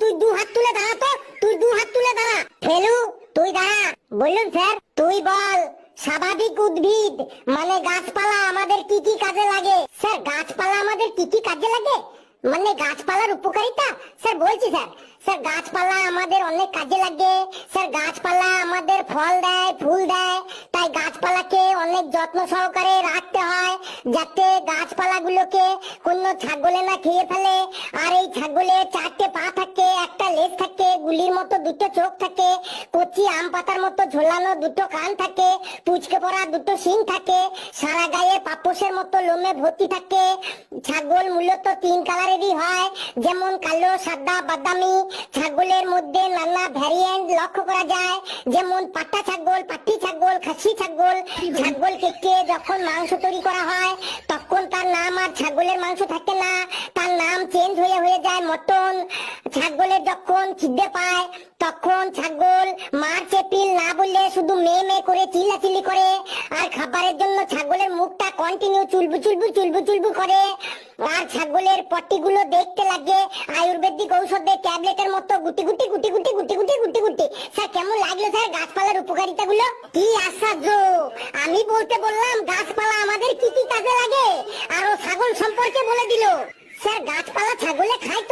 তুই দু হাত তুলে দাঁড়া তো, তুই দু হাত তুলে দাঁড়া। ফেলু তুই দাঁড়া। বলুন স্যার। তুই বল স্বাভাবিক উদ্ভিদ মানে গাছপালা আমাদের কি কি কাজে লাগে? স্যার গাছপালা আমাদের কি কি কাজে লাগে মানে গাছপালার উপকারিতা? স্যার বলছি স্যার। স্যার গাছপালা আমাদের অনেক কাজে লাগে। স্যার গাছপালা আমাদের ফল দেয়, ফুল দেয়। তাই গাছপালাকে অনেক যত্ন সহকারে রাখতে হয় যাতে গাছপালাগুলোকে কোনো ছাগলে না খেয়ে ফেলে। আর এই ছাগলের 4টে পা থাকে, একটা লেজ থাকে, গুলির মতো 2টো চোখ থাকে, কচি আম পাতার মতো ঝোলানো 2টো কান থাকে, পুচকে পড়া 2টো শিং থাকে, সারা গায়ে পাপোশের মতো লোমে ভর্তি থাকে। ছাগল মূলত 3 কালারেরই হয়, যেমন কালো, সাদা, বাদামি। ছাগলের মধ্যে নানা ভ্যারিয়েন্ট লক্ষ্য করা যায়, যেমন পাটা ছাগল, পাটি ছাগল, খাসি ছাগল। ছাগল কেটে যখন মাংস তৈরি করা হয় তখন তার নাম আর ছাগলের মাংস থাকে না, তার নাম চেঞ্জ হয়ে যায় মটন। ছাগলের যখন খিদে পায় তখন ছাগল মার্চ এপ্রিল না বললে শুধু মে মে করে চিল্লাচিল্লি করে। আর খাবারের জন্য ছাগলের মুখটা কন্টিনিউ চুলবু চুলবু চুলবু চুলবু করে। আর ছাগলের পটিগুলো দেখতে লাগে আয়ুর্বেদিক ঔষধের ট্যাবলেটের মতো গুটি গুটি গুটি গুটি গুটি গুটি গুটি গুটি। স্যার কেমন লাগলো স্যার গাছপালার উপকারিতা গুলো? কি আশ্চর্য! আমি বলতে বললাম গাছপালা আমাদের কি কি কাজে লাগে, আর ও ছাগল সম্পর্কে বলে দিল। স্যার গাছপালা ছাগলে খায় তো।